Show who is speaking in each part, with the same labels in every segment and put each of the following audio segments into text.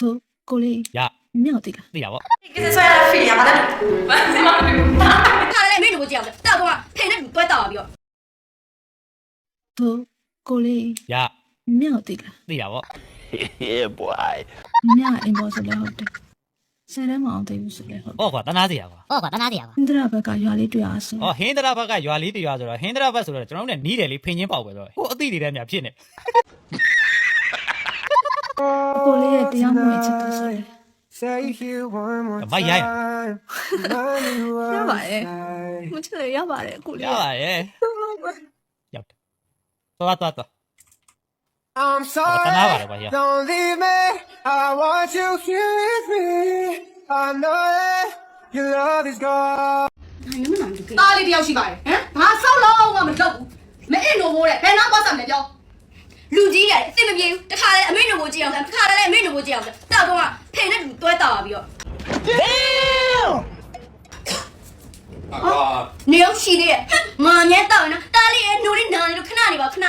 Speaker 1: 不，过来
Speaker 2: 呀，
Speaker 1: 秒的了。
Speaker 2: 对呀，我
Speaker 3: 给这说呀，费呀，把它读，把什么读？
Speaker 4: 看来没如果这样的，大公啊，陪那多大表。
Speaker 1: 不，过来
Speaker 2: 呀，
Speaker 1: 秒的了。
Speaker 2: 对呀，我
Speaker 5: Yeah, boy.
Speaker 1: 秒一毛是来好的，谁来毛的又是来好的。
Speaker 2: 我ကွာတနာစီရကွာ
Speaker 6: ဟုတ်ကွာတနာစီရကွာ
Speaker 1: 你这边干啥哩对啊是？
Speaker 2: ဟောဟင်းတရဘက်ကရွာလေးတရွာဆိုတော့ဟင်းတရဘက်ဆိုတော့ကျွန်တော်တို့နဲ့နီးတယ်လေဖင်ချင်းပေါက်ပဲဆိုတော့ဟိုအသိတွေတဲ့မြဖြစ်နေ
Speaker 1: 过来也这样没吃的是嘞。
Speaker 2: မိုက်ရိုင်း
Speaker 1: 要吧嘞，我觉得要吧嘞，过
Speaker 2: ရ
Speaker 1: 来。
Speaker 2: ပါရဲ့ရောက်တယ်သွား
Speaker 7: I'm
Speaker 2: ဟောတနာပါ
Speaker 7: sorry.
Speaker 2: လေကွာရ
Speaker 7: Don't leave me. I want you here with me. I know that your love is gone.
Speaker 4: သားလေးတယောက်ရှိပါတယ်ဟမ်ဘာဆောက်လို့မှမလုပ်ဘူးမအင်းလို့မိုးတဲ့ဘယ်နာသွားဆောင်လဲပြောလူကြီးရဲ့အစ်မပြေဘူးတခါလေအမေတို့ကိုကြည့်အောင်တခါလေအမေတို့ကိုကြည့်အောင်တာကောင်ကဖေနဲ့တွဲတာပါပြီးတော့နေရောက်ရှိသေးရဲ့မာမြဲတောက်နော်တားလေးရဲ့နိုးလေးနာနေလို့ခဏနေပါသူ့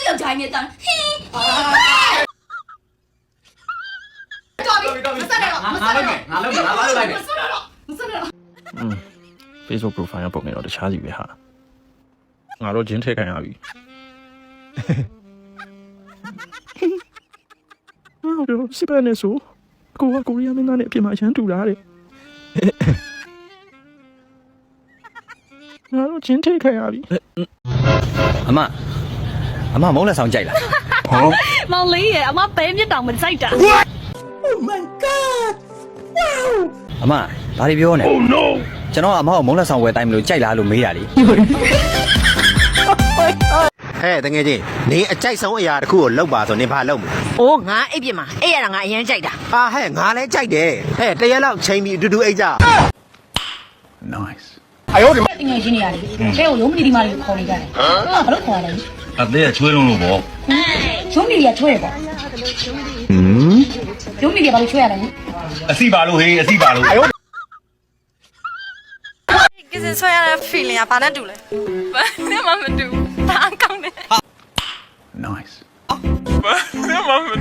Speaker 4: ယောက်ျားကြီးနဲ့တောင်းဟင်းတော်ပြီမစနဲ့တော့မစနဲ့တော့ငါလုံးလိုက်မယ်မစနဲ့တော့
Speaker 5: Facebook profile ကပုံနေတော့တခြားစီပဲဟာငါတို့ဂျင်းထည့်ခိုင်းရပြီဟုတ်တယ်စစ်ပဲနေဆိုကိုကကိုရီးယားမင်းသားနဲ့အပြင်မှာအချမ်းတူတာတဲ့ငါတို့ဂျင်းထည့်ခိုင်းရပြီ
Speaker 8: အမမုန်းလက်ဆောင်ကြိုက်လား
Speaker 6: မောင်လေးရဲ့အမပဲမြစ်တောင်မစိုက်တာ
Speaker 8: အမဘာတွေပြောနေ Oh no ကျွန်တော်ကအမကိုမုန်းလက်ဆောင်ဝယ်တိုင်းမလို့ကြိုက်လားလို့မေးတာလေ
Speaker 9: ဟဲ့တကယ်ချင်းနေအကြိုက်ဆုံးအရာတစ်ခုကိုလောက်ပါဆိုနေဘာလောက်မလဲ
Speaker 3: အိုးငါအိပ်ပြမှာအဲ့ရတာငါအရင်ကြိုက်တာ
Speaker 9: ဟာဟဲ့ငါလည်းကြိုက်တယ်ဟဲ့တရက်လောက်ချိန်ပြီးအတူတူအိတ်ကြ
Speaker 5: nice
Speaker 6: တင်ငယ်ရှင်းနေရတယ်ချဲကိုရုံးမီဒီမာလေးခေါ်နေကြတယ်ဟာဘာလို့ခေါ်ရလဲ
Speaker 10: အသေးကချွေးလုံးလို့ပေါ့
Speaker 6: ရုံးမီဒီကချွဲပေါ့ရုံးမီဒီကဘာလို့ချွဲရလဲ
Speaker 10: အစီပါလို့ဟေးအစီပါလို့
Speaker 3: 给这说呀，费呀，把它读了，把什么读？打工的。
Speaker 5: nice
Speaker 10: 什么